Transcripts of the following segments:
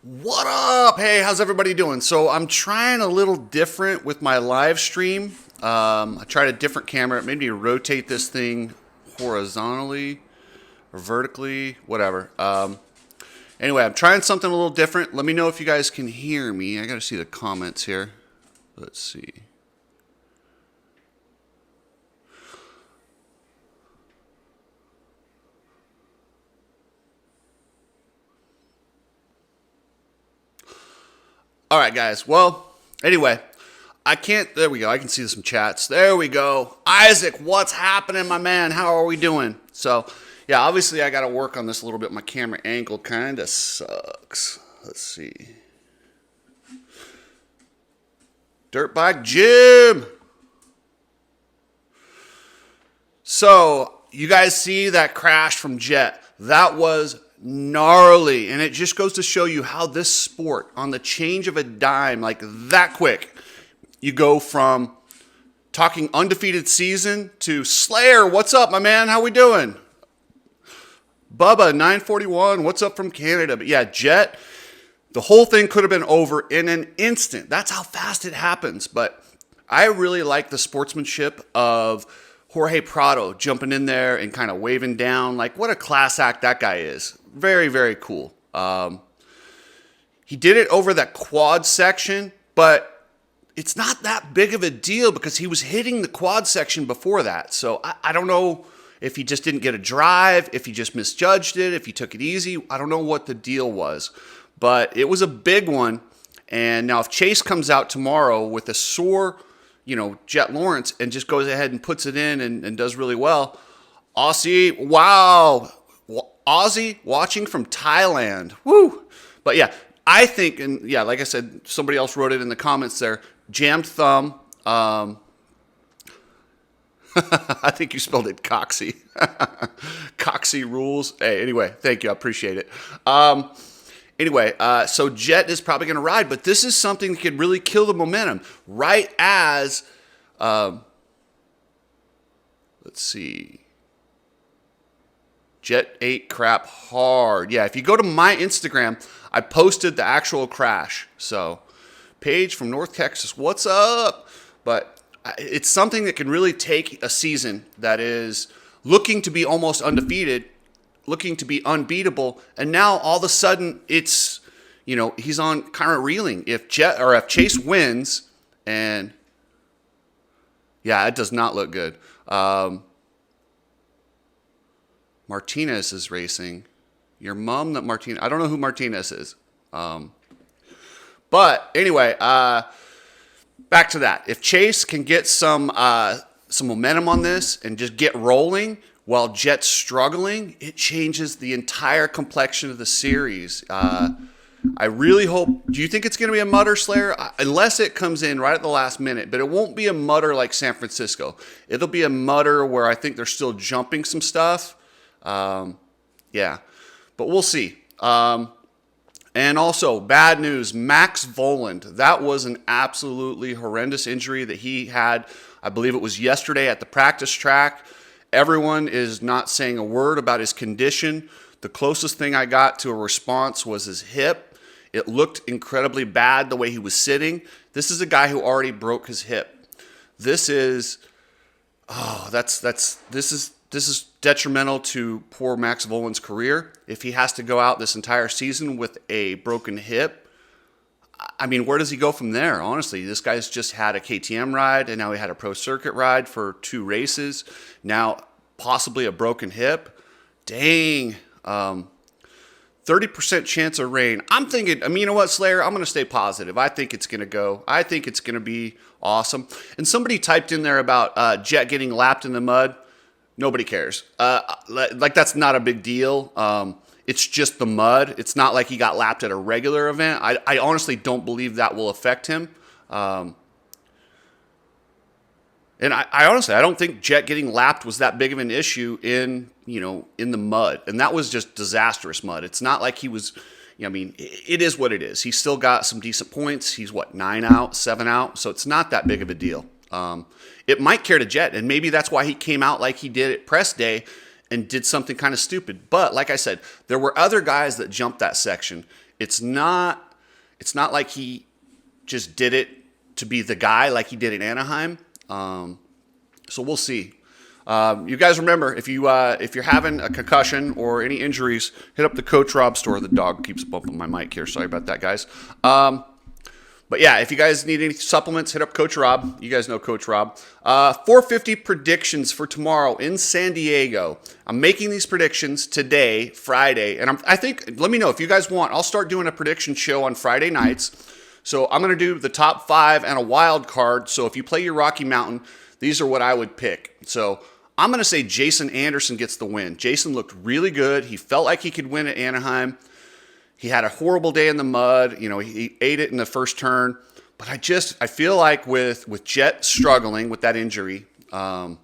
What up? Hey, how's everybody doing? So I'm trying a little different with my live stream. I tried a different camera. It made me rotate this thing horizontally or vertically, whatever. Anyway, I'm trying something a little different. Let me know if you guys can hear me. I got to see the comments here. Let's see. All right, guys. Well, anyway, I can't. There we go. I can see some chats. There we go. Isaac, what's happening, my man? How are we doing? So, yeah, obviously I got to work on this a little bit. My camera angle kind of sucks. Let's see. Dirt Bike Jim. So, you guys see that crash from Jett? That was gnarly, and it just goes to show you how this sport, on the change of a dime, like that quick, you go from talking undefeated season to Slayer, what's up, my man? How we doing? Bubba 941, what's up from Canada? But yeah, Jett, the whole thing could have been over in an instant. That's how fast it happens. But I really like the sportsmanship of Jorge Prado jumping in there and kind of waving down. Like, what a class act that guy is. Very, very cool. He did it over that quad section, but it's not that big of a deal because he was hitting the quad section before that. So I don't know if he just didn't get a drive, if he just misjudged it, if he took it easy. I don't know what the deal was, but it was a big one. And now if Chase comes out tomorrow with a sore, Jett Lawrence and just goes ahead and puts it in and does really well. Aussie, wow. Aussie watching from Thailand. Woo. But yeah, I think, and yeah, like I said, somebody else wrote it in the comments there, jammed thumb. I think you spelled it coxy. Coxy rules. Hey, anyway, thank you. I appreciate it. Anyway, so Jett is probably going to ride, but this is something that could really kill the momentum. Right as, let's see, Jett ate crap hard. Yeah, if you go to my Instagram, I posted the actual crash. So, Paige from North Texas, what's up? But it's something that can really take a season that is looking to be almost undefeated, looking to be unbeatable, and now all of a sudden it's, he's on kind of reeling. If Chase wins, and yeah, it does not look good. Martinez is racing. Your mom, that Martinez. I don't know who Martinez is. But anyway, back to that. If Chase can get some momentum on this and just get rolling while Jett's struggling, it changes the entire complexion of the series. I really hope. Do you think it's going to be a mutter, Slayer? Unless it comes in right at the last minute, but it won't be a mutter like San Francisco. It'll be a mutter where I think they're still jumping some stuff. Yeah, but we'll see. And also, bad news, Max Vohland. That was an absolutely horrendous injury that he had. I believe it was yesterday at the practice track. Everyone is not saying a word about his condition. The closest thing I got to a response was his hip. It looked incredibly bad the way he was sitting. This is a guy who already broke his hip. This is detrimental to poor Max Vohland's career. If he has to go out this entire season with a broken hip, I mean, where does he go from there? Honestly, this guy's just had a KTM ride, and now he had a pro circuit ride for 2 races. Now, possibly a broken hip. Dang. 30% chance of rain. I'm thinking, you know what, Slayer? I'm going to stay positive. I think it's going to go. I think it's going to be awesome. And somebody typed in there about Jett getting lapped in the mud. Nobody cares. That's not a big deal. It's just the mud. It's not like he got lapped at a regular event. I honestly don't believe that will affect him. And I honestly, I don't think Jett getting lapped was that big of an issue in the mud. And that was just disastrous mud. It's not like he was, it is what it is. He's still got some decent points. He's 9 out, 7 out. So it's not that big of a deal. It might care to Jett, and maybe that's why he came out like he did at press day and did something kind of stupid. But like I said, there were other guys that jumped that section, It's not like he just did it to be the guy like he did in Anaheim. So we'll see. You guys remember, if you're having a concussion or any injuries, hit up the Coach Rob store. The dog keeps bumping my mic here. Sorry about that, guys. But yeah, if you guys need any supplements, hit up Coach Rob. You guys know Coach Rob. 450 predictions for tomorrow in San Diego. I'm making these predictions today, Friday, and I think, let me know if you guys want. I'll start doing a prediction show on Friday nights. So I'm going to do the top 5 and a wild card. So if you play your Rocky Mountain, these are what I would pick. So I'm going to say Jason Anderson gets the win. Jason looked really good. He felt like he could win at Anaheim. He had a horrible day in the mud. You know, he ate it in the first turn. But I feel like with Jett struggling with that injury, with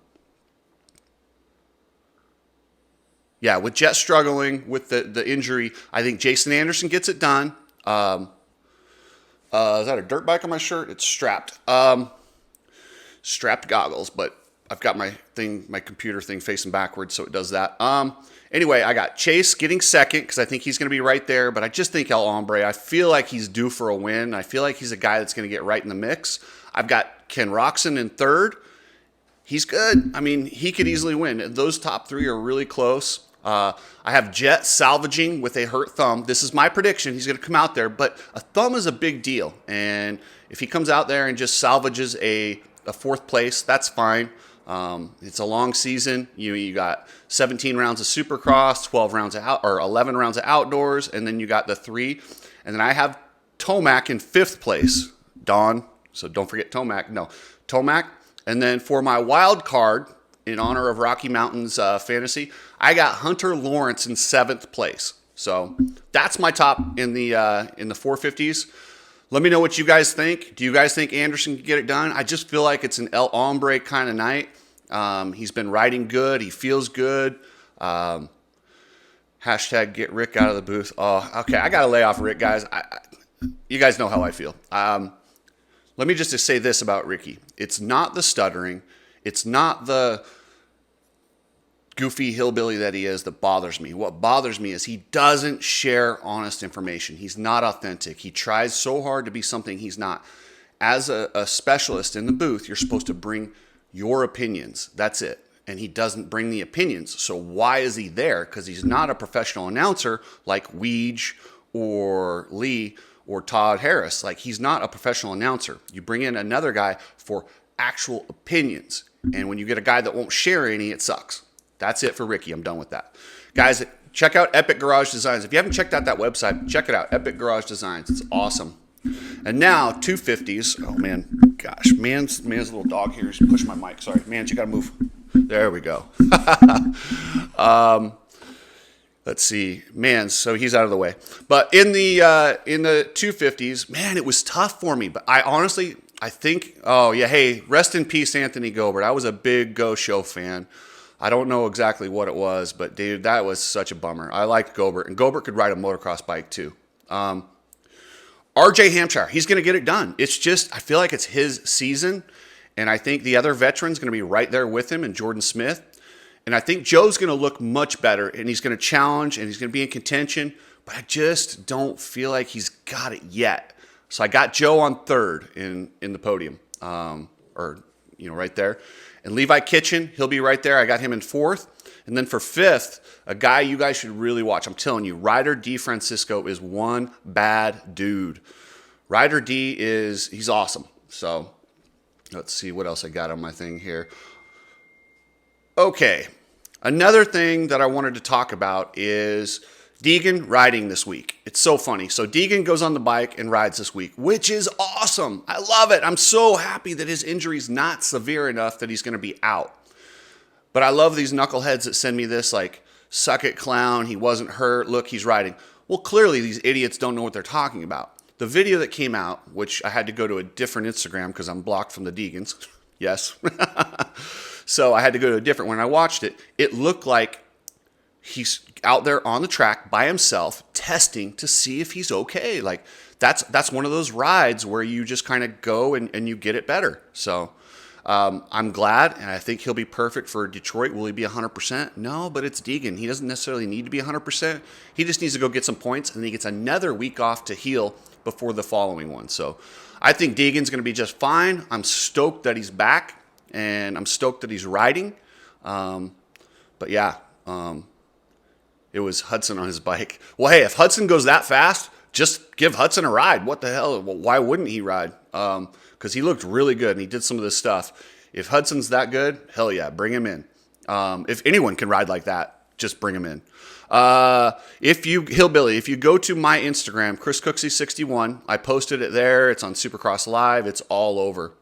Jett struggling with the injury, I think Jason Anderson gets it done. Is that a dirt bike on my shirt? It's strapped. Strapped goggles, but I've got my computer thing facing backwards, so it does that. Anyway, I got Chase getting second because I think he's going to be right there, but I just think El Hombre, I feel like he's due for a win. I feel like he's a guy that's going to get right in the mix. I've got Ken Roczen in third. He's good. I mean, he could easily win. Those top 3 are really close. I have Jett salvaging with a hurt thumb. This is my prediction. He's going to come out there, but a thumb is a big deal. And if he comes out there and just salvages a 4th place, that's fine. It's a long season. You got 17 rounds of Supercross, 11 rounds of outdoors, and then you got the 3. And then I have Tomac in 5th place. Dawn. So don't forget Tomac. No, Tomac. And then for my wild card, in honor of Rocky Mountains fantasy, I got Hunter Lawrence in 7th place. So that's my top in the 450s. Let me know what you guys think. Do you guys think Anderson can get it done? I just feel like it's an El Hombre kind of night. He's been riding good. He feels good. Hashtag get Rick out of the booth. Oh, okay. I got to lay off Rick, guys. You guys know how I feel. Let me just say this about Ricky. It's not the stuttering. It's not the goofy hillbilly that he is that bothers me. What bothers me is he doesn't share honest information. He's not authentic. He tries so hard to be something he's not. As a specialist in the booth, you're supposed to bring your opinions. That's it. And he doesn't bring the opinions. So why is he there? Because he's not a professional announcer like Weege or Lee or Todd Harris. Like, he's not a professional announcer. You bring in another guy for actual opinions. And when you get a guy that won't share any, it sucks. That's it for Ricky. I'm done with that. Guys, check out Epic Garage Designs. If you haven't checked out that website, check it out. Epic Garage Designs. It's awesome. And now, 250s. Oh, man. Gosh. Man's little dog here is pushing my mic. Sorry. Man, you got to move. There we go. Let's see. Man, so he's out of the way. But in the 250s, man, it was tough for me. But I think, oh, yeah, hey, rest in peace, Anthony Gobert. I was a big Go Show fan. I don't know exactly what it was, but, dude, that was such a bummer. I liked Gobert, and Gobert could ride a motocross bike, too. RJ Hampshire, he's going to get it done. It's just, I feel like it's his season, and I think the other veteran's going to be right there with him, and Jordan Smith. And I think Joe's going to look much better, and he's going to challenge, and he's going to be in contention, but I just don't feel like he's got it yet. So I got Joe on third in the podium, right there. And Levi Kitchen, he'll be right there. I got him in fourth. And then for fifth, a guy you guys should really watch. I'm telling you, Ryder D. Francisco is one bad dude. Ryder D. he's awesome. So let's see what else I got on my thing here. Okay, another thing that I wanted to talk about is Degan riding this week. It's so funny. So Degan goes on the bike and rides this week, which is awesome. I love it. I'm so happy that his injury's not severe enough that he's going to be out. But I love these knuckleheads that send me this, like, suck it, clown. He wasn't hurt. Look, he's riding. Well, clearly these idiots don't know what they're talking about. The video that came out, which I had to go to a different Instagram because I'm blocked from the Degans. Yes. So I had to go to a different one. When I watched it, it looked like he's out there on the track by himself testing to see if he's okay. Like, that's one of those rides where you just kind of go and you get it better. So I'm glad, and I think he'll be perfect for Detroit. Will he be 100%? No, but it's Degan. He doesn't necessarily need to be 100%. He just needs to go get some points, and then he gets another week off to heal before the following one. So I think Degan's going to be just fine. I'm stoked that he's back, and I'm stoked that he's riding. But yeah, it was Hudson on his bike. Well, hey, if Hudson goes that fast, just give Hudson a ride. What the hell? Well, why wouldn't he ride? Because he looked really good, and he did some of this stuff. If Hudson's that good, hell yeah, bring him in. If anyone can ride like that, just bring him in. If you go to my Instagram, ChrisCooksey61, I posted it there. It's on Supercross Live. It's all over.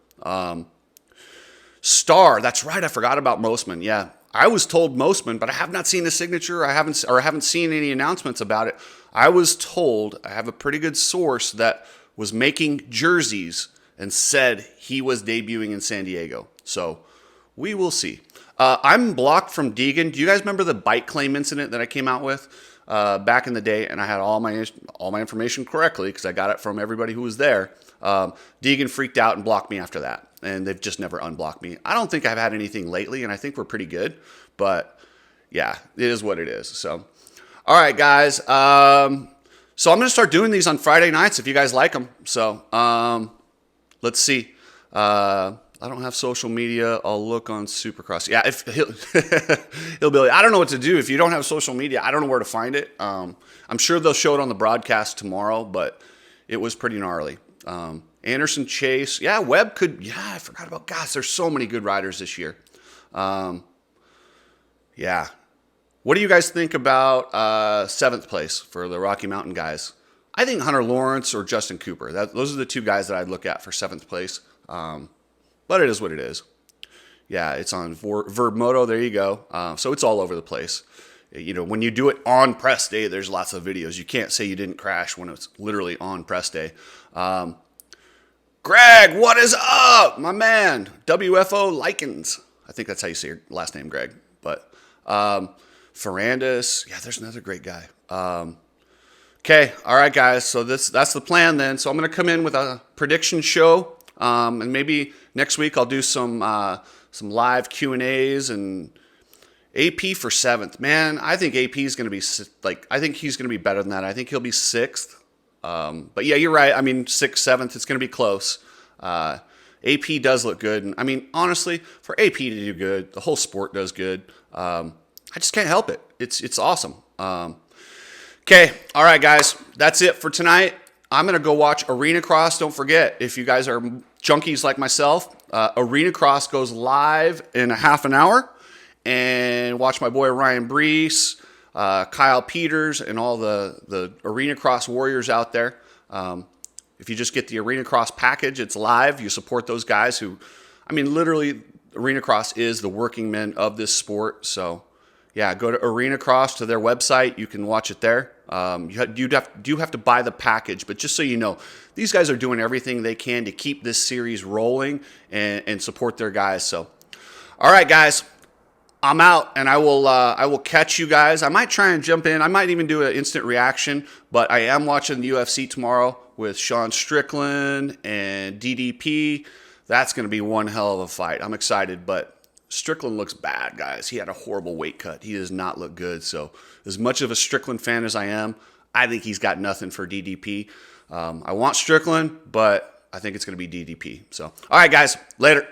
Star, that's right. I forgot about Mosman. Yeah, I was told Mosman, but I have not seen a signature. I haven't seen any announcements about it. I was told, I have a pretty good source that was making jerseys and said he was debuting in San Diego. So we will see. I'm blocked from Degan. Do you guys remember the bike claim incident that I came out with back in the day? And I had all my information correctly because I got it from everybody who was there. Degan freaked out and blocked me after that. And they've just never unblocked me. I don't think I've had anything lately, and I think we're pretty good. But yeah, it is what it is. So, all right, guys. So I'm going to start doing these on Friday nights if you guys like them. So let's see. I don't have social media. I'll look on Supercross. Yeah, if he'll be like, I don't know what to do. If you don't have social media, I don't know where to find it. I'm sure they'll show it on the broadcast tomorrow, but it was pretty gnarly. Anderson Chase. Yeah, Webb could. Yeah, I forgot about. Gosh, there's so many good riders this year. Yeah. What do you guys think about 7th place for the Rocky Mountain guys? I think Hunter Lawrence or Justin Cooper. Those are the two guys that I'd look at for 7th place. But it is what it is. Yeah, it's on Verb Moto. There you go. So it's all over the place. You know, when you do it on press day, there's lots of videos. You can't say you didn't crash when it's literally on press day. Greg, what is up, my man? WFO Likens. I think that's how you say your last name, Greg. But Ferrandis. Yeah, there's another great guy. Okay, all right, guys. So that's the plan then. So I'm going to come in with a prediction show. And maybe next week I'll do some live Q&As and AP for 7th. Man, I think AP is going to be I think he's going to be better than that. I think he'll be 6th. But yeah, you're right. I mean, 6th, 7th, it's going to be close. AP does look good. And I mean, honestly, for AP to do good, the whole sport does good. I just can't help it. It's awesome. Okay. All right, guys, that's it for tonight. I'm going to go watch Arena Cross. Don't forget, if you guys are junkies like myself, Arena Cross goes live in a half an hour. And watch my boy Ryan Brees, Kyle Peters, and all the Arena Cross warriors out there. If you just get the Arena Cross package, it's live. You support those guys who, I mean, literally, Arena Cross is the working men of this sport. So, yeah, go to Arena Cross to their website. You can watch it there. You do have to buy the package, but just so you know, these guys are doing everything they can to keep this series rolling and support their guys. So, all right, guys, I'm out, and I will catch you guys. I might try and jump in. I might even do an instant reaction, but I am watching the UFC tomorrow with Sean Strickland and DDP. That's going to be one hell of a fight. I'm excited, but Strickland looks bad, guys. He had a horrible weight cut. He does not look good. So as much of a Strickland fan as I am, I think he's got nothing for DDP. I want Strickland, but I think it's going to be DDP. So, all right, guys, later.